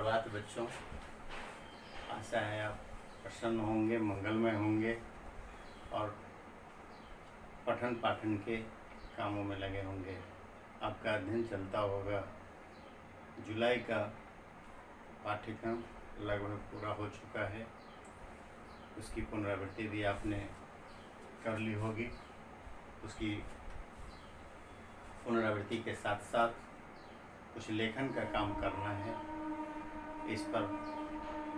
सुप्रभात बच्चों। आशा है आप प्रसन्न होंगे, मंगलमय होंगे और पठन पाठन के कामों में लगे होंगे। आपका अध्ययन चलता होगा। जुलाई का पाठ्यक्रम लगभग पूरा हो चुका है। उसकी पुनरावृत्ति भी आपने कर ली होगी। उसकी पुनरावृत्ति के साथ साथ कुछ लेखन का काम करना है। इस पर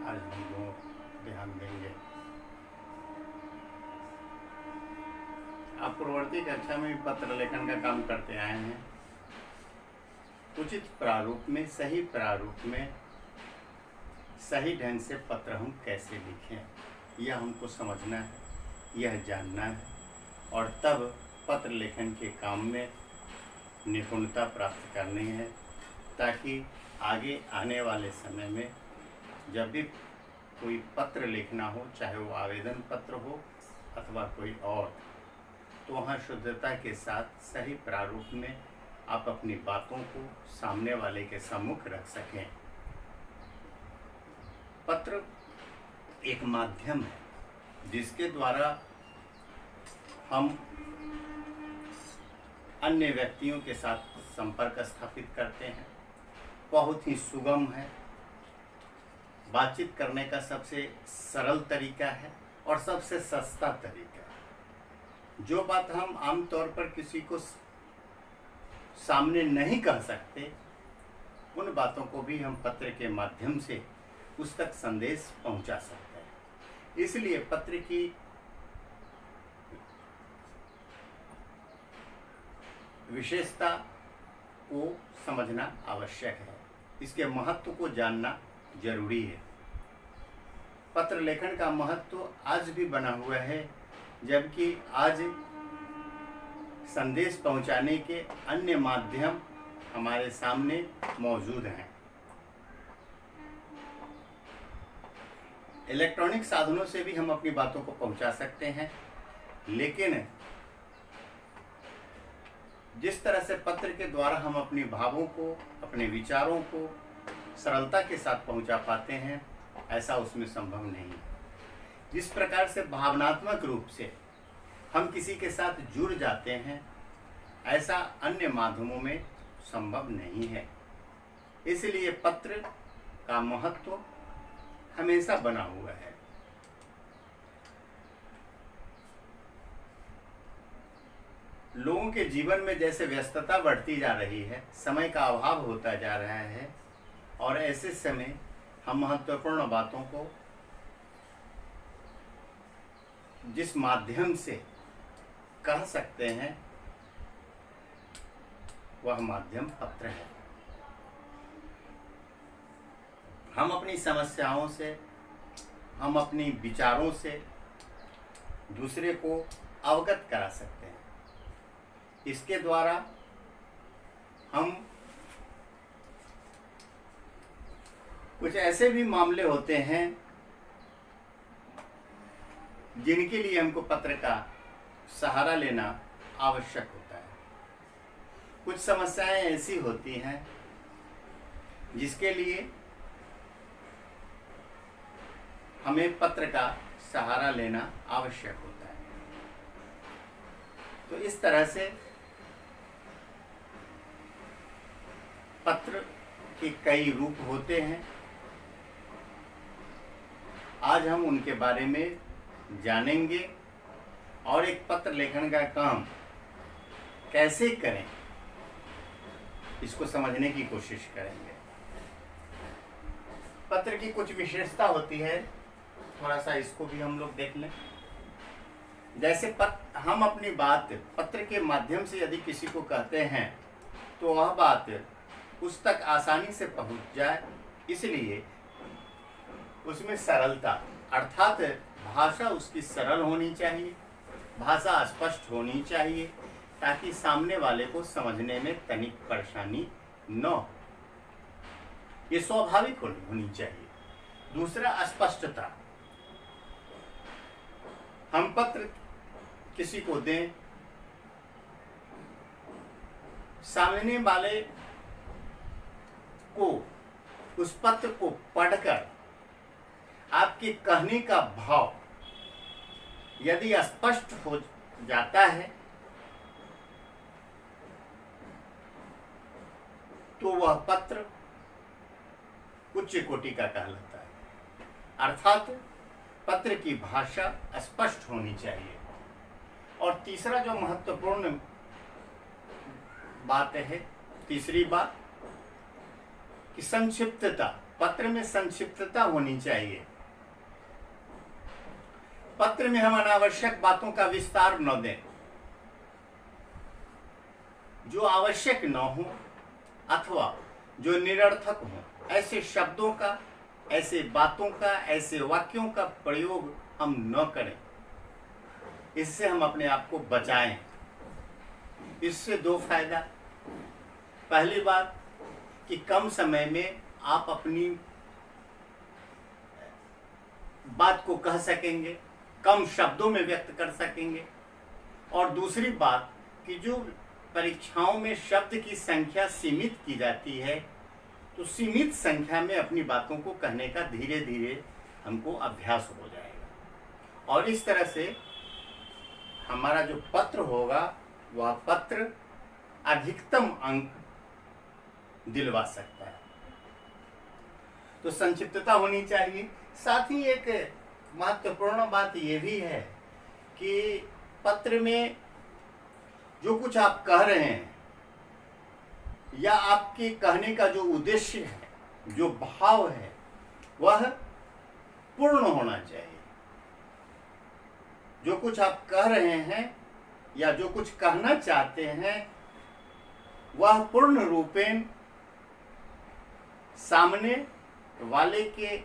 आज हम लोग ध्यान देंगे। आप पूर्ववर्ती कक्षा में पत्र लेखन का काम करते आए हैं। उचित प्रारूप में, सही प्रारूप में, सही ढंग से पत्र हम कैसे लिखें, यह हमको समझना है, यह जानना है और तब पत्र लेखन के काम में निपुणता प्राप्त करनी है, ताकि आगे आने वाले समय में जब भी कोई पत्र लिखना हो, चाहे वो आवेदन पत्र हो अथवा कोई और, तो वहाँ शुद्धता के साथ सही प्रारूप में आप अपनी बातों को सामने वाले के सम्मुख रख सकें। पत्र एक माध्यम है जिसके द्वारा हम अन्य व्यक्तियों के साथ संपर्क स्थापित करते हैं। बहुत ही सुगम है, बातचीत करने का सबसे सरल तरीका है और सबसे सस्ता तरीका है। जो बात हम आमतौर पर किसी को सामने नहीं कह सकते, उन बातों को भी हम पत्र के माध्यम से उस तक संदेश पहुंचा सकते हैं। इसलिए पत्र की विशेषता को समझना आवश्यक है। इसके महत्व को जानना जरूरी है। पत्र लेखन का महत्व आज भी बना हुआ है, जबकि आज संदेश पहुंचाने के अन्य माध्यम हमारे सामने मौजूद हैं। इलेक्ट्रॉनिक साधनों से भी हम अपनी बातों को पहुंचा सकते हैं, लेकिन जिस तरह से पत्र के द्वारा हम अपने भावों को, अपने विचारों को सरलता के साथ पहुंचा पाते हैं, ऐसा उसमें संभव नहीं है। जिस प्रकार से भावनात्मक रूप से हम किसी के साथ जुड़ जाते हैं, ऐसा अन्य माध्यमों में संभव नहीं है। इसलिए पत्र का महत्व हमेशा बना हुआ है। लोगों के जीवन में जैसे व्यस्तता बढ़ती जा रही है, समय का अभाव होता जा रहा है, और ऐसे समय हम महत्वपूर्ण बातों को जिस माध्यम से कह सकते हैं, वह माध्यम पत्र है। हम अपनी समस्याओं से, हम अपनी विचारों से दूसरे को अवगत करा सकते हैं। इसके द्वारा हम कुछ ऐसे भी मामले होते हैं जिनके लिए हमको पत्र का सहारा लेना आवश्यक होता है। कुछ समस्याएं ऐसी होती हैं जिसके लिए हमें पत्र का सहारा लेना आवश्यक होता है। तो इस तरह से पत्र के कई रूप होते हैं। आज हम उनके बारे में जानेंगे और एक पत्र लेखन का काम कैसे करें, इसको समझने की कोशिश करेंगे। पत्र की कुछ विशेषता होती है, थोड़ा सा इसको भी हम लोग देख लें। जैसे हम अपनी बात पत्र के माध्यम से यदि किसी को कहते हैं, तो वह बात उस तक आसानी से पहुंच जाए, इसलिए उसमें सरलता, अर्थात भाषा उसकी सरल होनी चाहिए, भाषा स्पष्ट होनी चाहिए, ताकि सामने वाले को समझने में तनिक परेशानी न हो। ये स्वाभाविक होनी चाहिए। दूसरा, स्पष्टता। हम पत्र किसी को दें, सामने वाले को उस पत्र को पढ़कर आपके कहने का भाव यदि स्पष्ट हो जाता है तो वह पत्र उच्च कोटि का कहलाता है। अर्थात पत्र की भाषा स्पष्ट होनी चाहिए। और तीसरा जो महत्वपूर्ण बात है, तीसरी बात कि संक्षिप्तता, पत्र में संक्षिप्तता होनी चाहिए। पत्र में हम अनावश्यक बातों का विस्तार न दें, जो आवश्यक न हो अथवा जो निरर्थक हो, ऐसे शब्दों का, ऐसे बातों का, ऐसे वाक्यों का प्रयोग हम न करें। इससे हम अपने आप को बचाएं। इससे दो फायदा। पहली बात कि कम समय में आप अपनी बात को कह सकेंगे, कम शब्दों में व्यक्त कर सकेंगे। और दूसरी बात कि जो परीक्षाओं में शब्द की संख्या सीमित की जाती है, तो सीमित संख्या में अपनी बातों को कहने का धीरे धीरे हमको अभ्यास हो जाएगा। और इस तरह से हमारा जो पत्र होगा वह पत्र अधिकतम अंक दिलवा सकता है। तो संक्षिप्तता होनी चाहिए। साथ ही एक महत्वपूर्ण बात यह भी है कि पत्र में जो कुछ आप कह रहे हैं या आपके कहने का जो उद्देश्य है, जो भाव है, वह पूर्ण होना चाहिए। जो कुछ आप कह रहे हैं या जो कुछ कहना चाहते हैं वह पूर्ण रूपेण सामने वाले के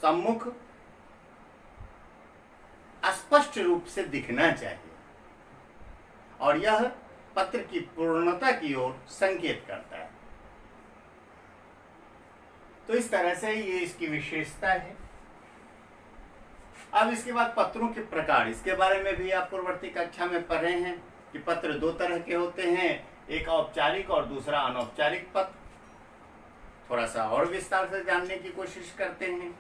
सम्मुख स्पष्ट रूप से दिखना चाहिए और यह पत्र की पूर्णता की ओर संकेत करता है। तो इस तरह से ये इसकी विशेषता है। अब इसके बाद पत्रों के प्रकार, इसके बारे में भी आप पूर्ववर्ती कक्षा में पढ़े हैं कि पत्र दो तरह के होते हैं, एक औपचारिक और दूसरा अनौपचारिक पत्र। थोड़ा सा और विस्तार से जानने की कोशिश करते हैं।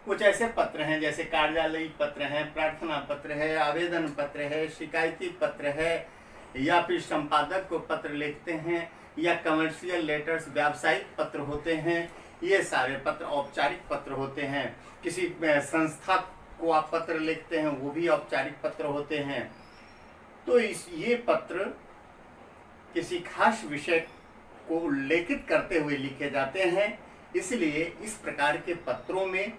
कुछ ऐसे पत्र हैं जैसे कार्यालयिक पत्र हैं, प्रार्थना पत्र है, आवेदन पत्र है, शिकायती पत्र है, या फिर संपादक को पत्र लिखते हैं, या कमर्शियल लेटर्स व्यावसायिक पत्र होते हैं। ये सारे पत्र औपचारिक पत्र होते हैं। किसी संस्था को आप पत्र लिखते हैं, वो भी औपचारिक पत्र होते हैं। तो ये पत्र किसी खास विषय को उल्लेखित करते हुए लिखे जाते हैं। इसलिए इस प्रकार के पत्रों में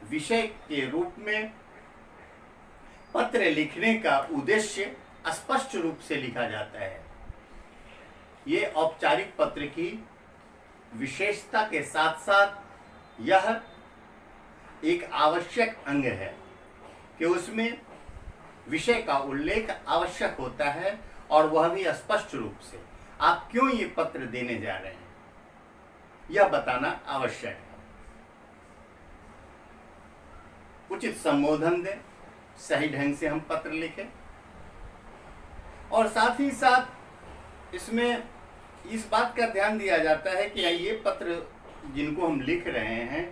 विषय के रूप में पत्र लिखने का उद्देश्य स्पष्ट रूप से लिखा जाता है। ये औपचारिक पत्र की विशेषता के साथ साथ यह एक आवश्यक अंग है कि उसमें विषय का उल्लेख आवश्यक होता है और वह भी स्पष्ट रूप से। आप क्यों ये पत्र देने जा रहे हैं यह बताना आवश्यक है। उचित संबोधन दें, सही ढंग से हम पत्र लिखें और साथ ही साथ इसमें इस बात का ध्यान दिया जाता है कि ये पत्र जिनको हम लिख रहे हैं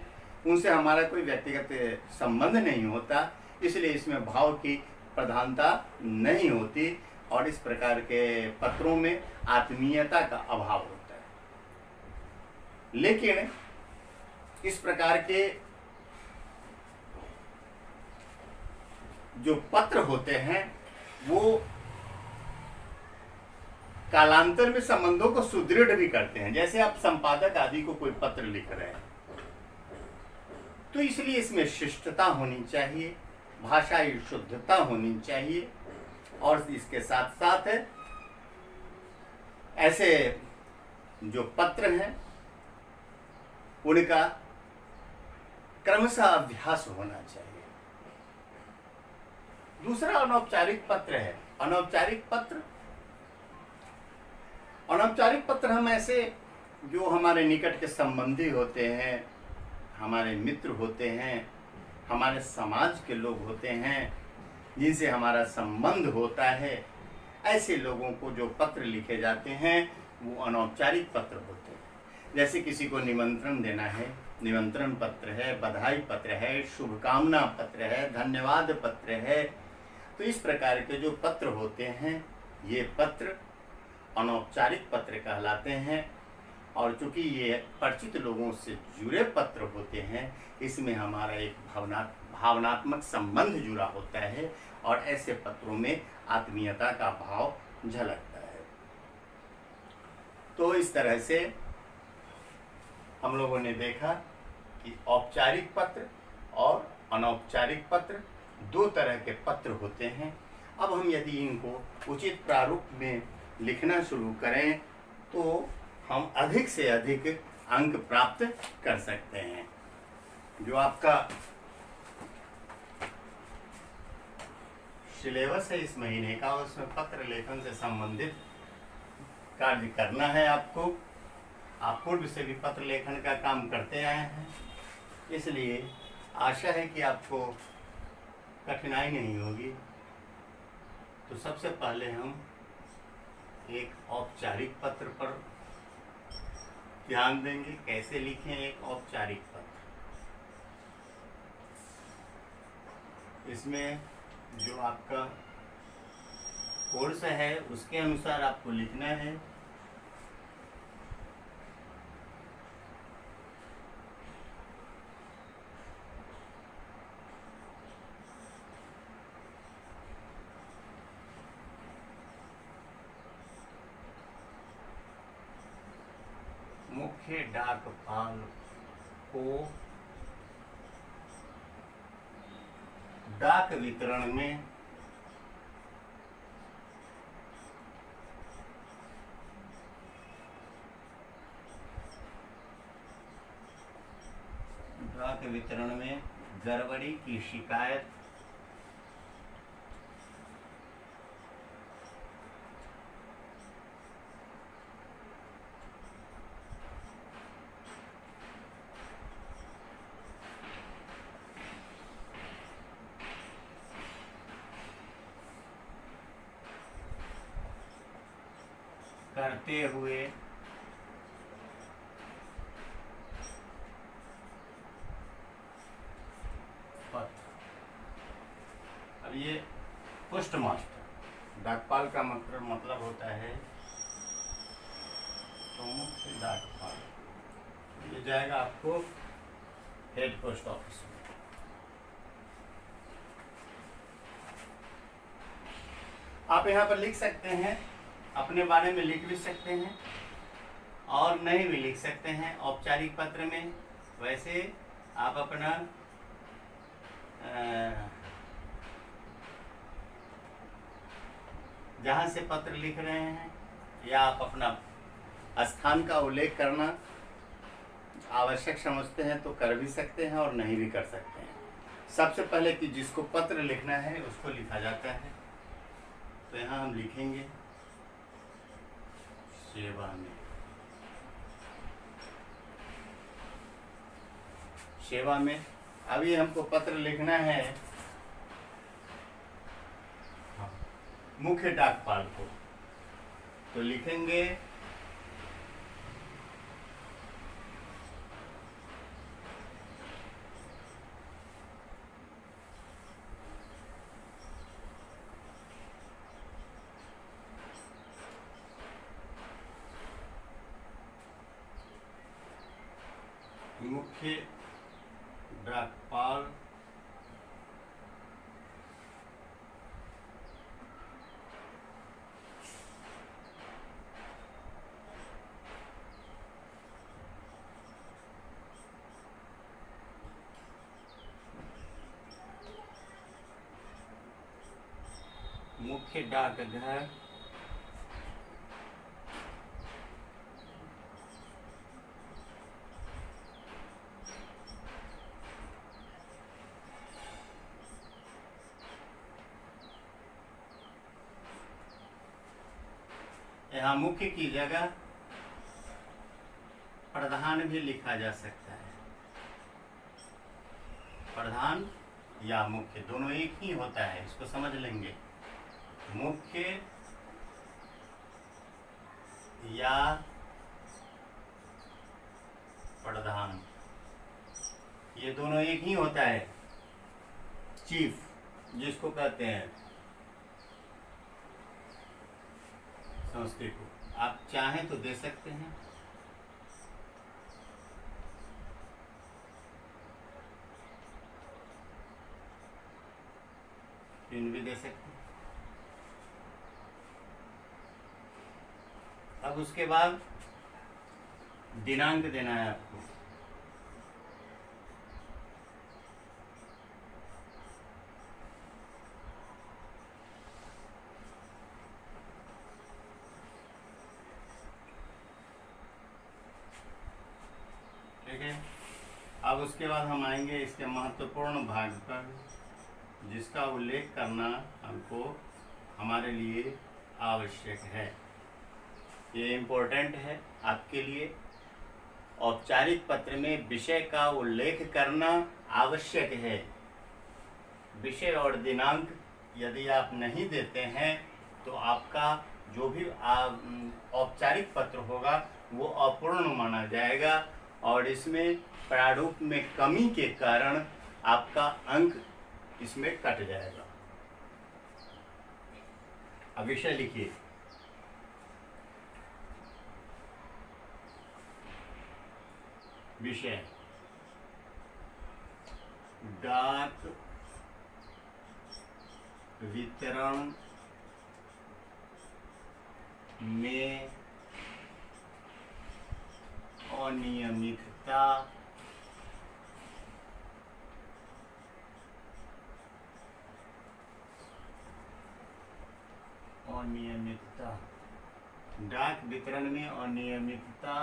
उनसे हमारा कोई व्यक्तिगत संबंध नहीं होता, इसलिए इसमें भाव की प्रधानता नहीं होती और इस प्रकार के पत्रों में आत्मीयता का अभाव होता है। लेकिन इस प्रकार के जो पत्र होते हैं वो कालांतर में संबंधों को सुदृढ़ भी करते हैं। जैसे आप संपादक आदि को कोई पत्र लिख रहे हैं तो इसलिए इसमें शिष्टता होनी चाहिए, भाषाई शुद्धता होनी चाहिए और इसके साथ साथ ऐसे जो पत्र हैं उनका क्रमशः अभ्यास होना चाहिए। दूसरा अनौपचारिक पत्र है। अनौपचारिक पत्र हम ऐसे जो हमारे निकट के संबंधी होते हैं, हमारे मित्र होते हैं, हमारे समाज के लोग होते हैं, जिनसे हमारा संबंध होता है, ऐसे लोगों को जो पत्र लिखे जाते हैं वो अनौपचारिक पत्र होते हैं। जैसे किसी को निमंत्रण देना है, निमंत्रण पत्र है, बधाई पत्र है, शुभकामना पत्र है, धन्यवाद पत्र है। तो इस प्रकार के जो पत्र होते हैं ये पत्र अनौपचारिक पत्र कहलाते हैं। और चूंकि ये परिचित लोगों से जुड़े पत्र होते हैं, इसमें हमारा एक भावनात्मक संबंध जुड़ा होता है और ऐसे पत्रों में आत्मीयता का भाव झलकता है। तो इस तरह से हम लोगों ने देखा कि औपचारिक पत्र और अनौपचारिक पत्र दो तरह के पत्र होते हैं। अब हम यदि इनको उचित प्रारूप में लिखना शुरू करें तो हम अधिक से अधिक अंक प्राप्त कर सकते हैं। जो आपका सिलेबस है इस महीने का, उसमें पत्र लेखन से संबंधित कार्य करना है आपको। आप पूर्व से भी पत्र लेखन का काम करते आए हैं, इसलिए आशा है कि आपको कठिनाई नहीं होगी। तो सबसे पहले हम एक औपचारिक पत्र पर ध्यान देंगे। कैसे लिखें एक औपचारिक पत्र। इसमें जो आपका कोर्स है उसके अनुसार आपको लिखना है। मुख्य डाकपाल को डाक वितरण में गड़बड़ी की शिकायत करते हुए पत्र। अब ये पोस्ट मास्टर डाकपाल का मतलब होता है प्रमुख डाकपाल। ये जाएगा आपको हेड पोस्ट ऑफिस में। आप यहाँ पर लिख सकते हैं, अपने बारे में लिख भी सकते हैं और नहीं भी लिख सकते हैं औपचारिक पत्र में। वैसे आप अपना जहाँ से पत्र लिख रहे हैं या आप अपना स्थान का उल्लेख करना आवश्यक समझते हैं तो कर भी सकते हैं और नहीं भी कर सकते हैं। सबसे पहले कि जिसको पत्र लिखना है उसको लिखा जाता है। तो यहाँ हम लिखेंगे सेवा में। सेवा में अभी हमको पत्र लिखना है मुख्य डाकपाल को, तो लिखेंगे मुख्य डाकपाल मुख्य डाकघर यहाँ मुख्य की जगह प्रधान भी लिखा जा सकता है। प्रधान या मुख्य दोनों एक ही होता है, इसको समझ लेंगे। मुख्य या ये दोनों एक ही होता है, चीफ जिसको कहते हैं संस्कृत को। आप चाहें तो दे सकते हैं, पिन भी दे सकते हैं। अब उसके बाद दिनांक देना है आपको। ठीक है, अब उसके बाद हम आएंगे इसके महत्वपूर्ण भाग पर, जिसका उल्लेख करना हमको हमारे लिए आवश्यक है। ये इम्पोर्टेंट है आपके लिए। औपचारिक पत्र में विषय का उल्लेख करना आवश्यक है। विषय और दिनांक यदि आप नहीं देते हैं तो आपका जो भी औपचारिक पत्र होगा वो अपूर्ण माना जाएगा, और इसमें प्रारूप में कमी के कारण आपका अंक इसमें कट जाएगा। अब विषय लिखिए। विषय डाक वितरण में अनियमितता डाक वितरण में अनियमितता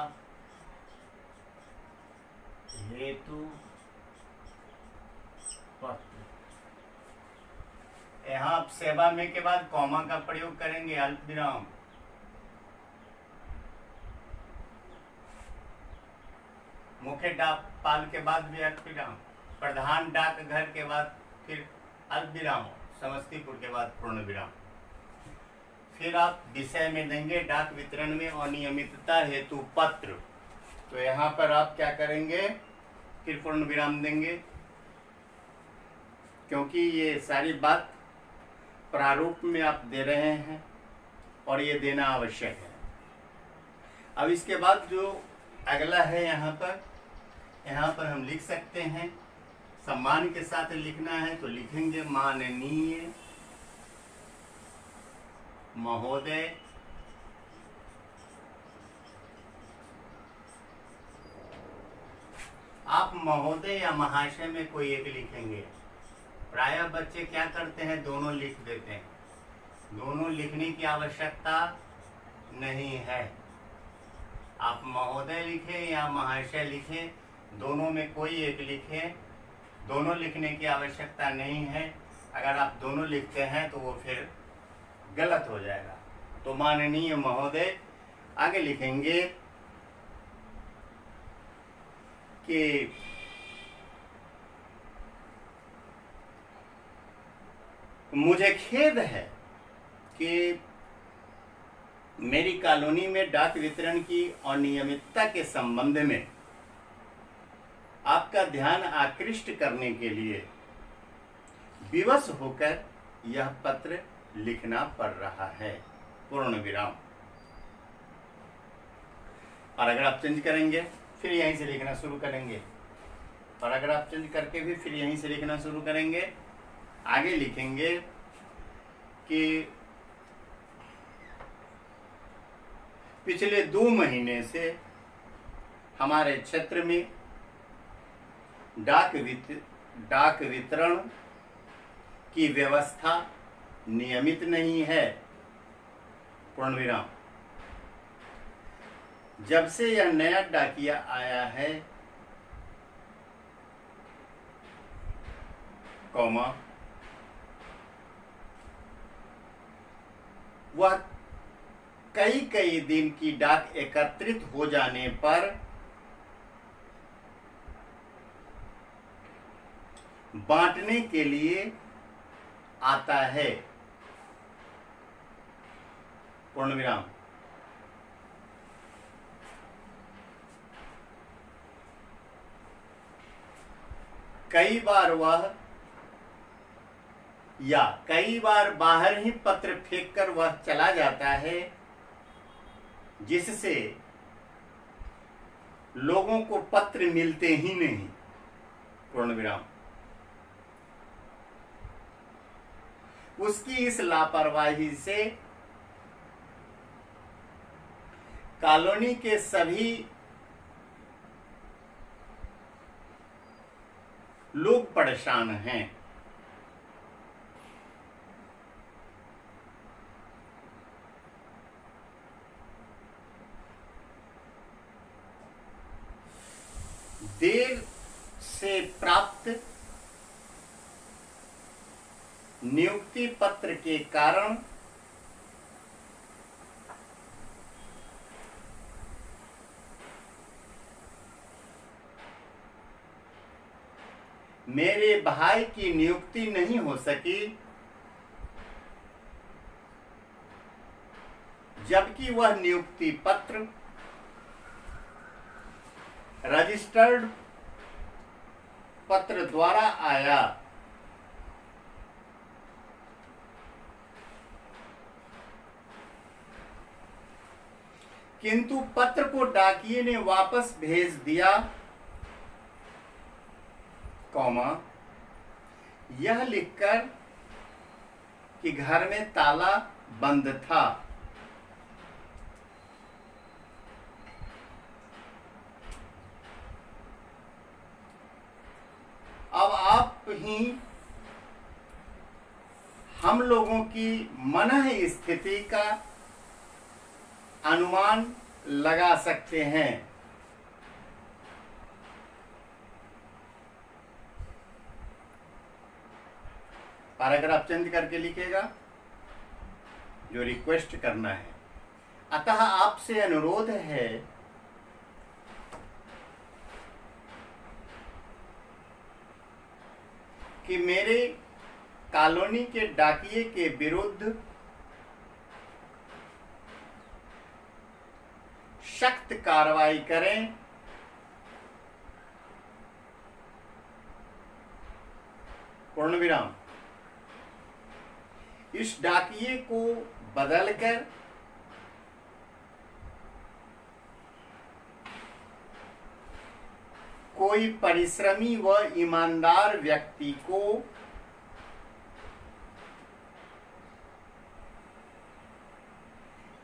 हेतु पत्र। यहाँ आप सेवा में के बाद कॉमा का प्रयोग करेंगे, अल्प विराम। मुख्य डाकपाल के बाद भी अल्प विराम, प्रधान डाकघर के बाद फिर अल्प विराम, समस्तीपुर के बाद पूर्ण विराम। फिर आप विषय में देंगे डाक वितरण में अनियमितता हेतु पत्र, तो यहाँ पर आप क्या करेंगे, फिर पूर्ण विराम देंगे, क्योंकि ये सारी बात प्रारूप में आप दे रहे हैं और ये देना आवश्यक है। अब इसके बाद जो अगला है यहाँ पर हम लिख सकते हैं, सम्मान के साथ लिखना है तो लिखेंगे माननीय महोदय आप महोदय या महाशय में कोई एक लिखेंगे। प्रायः बच्चे क्या करते हैं, दोनों लिख देते हैं। दोनों लिखने की आवश्यकता नहीं है। आप महोदय लिखें या महाशय लिखें, दोनों में कोई एक लिखें। दोनों लिखने की आवश्यकता नहीं है। अगर आप दोनों लिखते हैं तो वो फिर गलत हो जाएगा। तो माननीय महोदय, आगे लिखेंगे कि मुझे खेद है कि मेरी कॉलोनी में डाक वितरण की अनियमितता के संबंध में आपका ध्यान आकृष्ट करने के लिए विवश होकर यह पत्र लिखना पड़ रहा है, पूर्ण विराम। और अगर आप चेंज करेंगे फिर यहीं से लिखना शुरू करेंगे, और अगर आप चेंज करके भी फिर यहीं से लिखना शुरू करेंगे। आगे लिखेंगे कि पिछले 2 महीने से हमारे क्षेत्र में डाक वितरण की व्यवस्था नियमित नहीं है, पूर्ण विराम। जब से यह नया डाकिया आया है, कॉमा, वह कई दिन की डाक एकत्रित हो जाने पर बांटने के लिए आता है, पूर्ण विराम। कई बार वह या कई बार बाहर ही पत्र फेंककर वह चला जाता है, जिससे लोगों को पत्र मिलते ही नहीं। पूर्ण विराम। उसकी इस लापरवाही से कॉलोनी के सभी लोग परेशान हैं। देर से प्राप्त नियुक्ति पत्र के कारण मेरे भाई की नियुक्ति नहीं हो सकी, जबकि वह नियुक्ति पत्र रजिस्टर्ड पत्र द्वारा आया। किंतु पत्र को डाकिये ने वापस भेज दिया, कौमा यह लिखकर कि घर में ताला बंद था। अब आप ही हम लोगों की मनः स्थिति का अनुमान लगा सकते हैं। पैराग्राफ चेंज करके लिखेगा जो रिक्वेस्ट करना है। अतः आपसे अनुरोध है कि मेरे कॉलोनी के डाकिये के विरुद्ध सख्त कार्रवाई करें, पूर्ण विराम। इस डाकिये को बदलकर कोई परिश्रमी व ईमानदार व्यक्ति को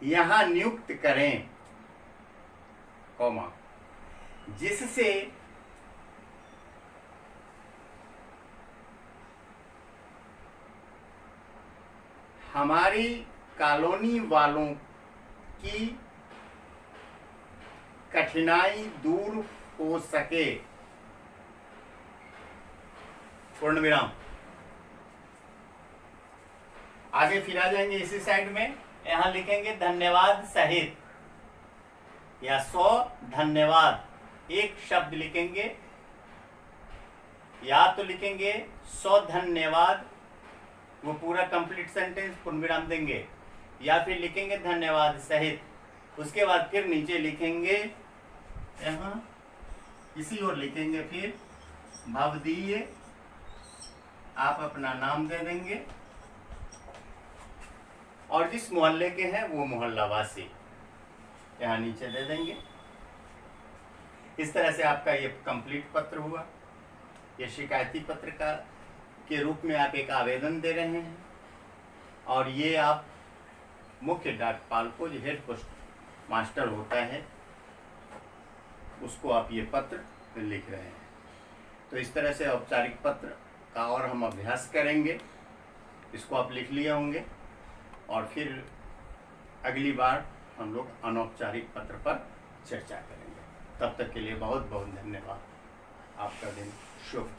यहां नियुक्त करें, कौमा जिससे हमारी कॉलोनी वालों की कठिनाई दूर हो सके, पूर्ण विराम। आगे फिर आ जाएंगे इसी साइड में, यहां लिखेंगे धन्यवाद सहित या 100 धन्यवाद। एक शब्द लिखेंगे, या तो लिखेंगे 100 धन्यवाद, वो पूरा कंप्लीट सेंटेंस पूर्ण विराम देंगे, या फिर लिखेंगे धन्यवाद सहित। उसके बाद फिर नीचे लिखेंगे, यहाँ इसी ओर लिखेंगे फिर भवदीय, आप अपना नाम दे देंगे और जिस मोहल्ले के हैं वो मोहल्ला वासी यहाँ नीचे दे देंगे। इस तरह से आपका ये कंप्लीट पत्र हुआ। ये शिकायती पत्र का के रूप में आप एक आवेदन दे रहे हैं और ये आप मुख्य डाकपाल को, जो हेड पोस्ट मास्टर होता है, उसको आप ये पत्र लिख रहे हैं। तो इस तरह से औपचारिक पत्र का और हम अभ्यास करेंगे। इसको आप लिख लिए होंगे और फिर अगली बार हम लोग अनौपचारिक पत्र पर चर्चा करेंगे। तब तक के लिए बहुत बहुत धन्यवाद। आपका दिन शुभ।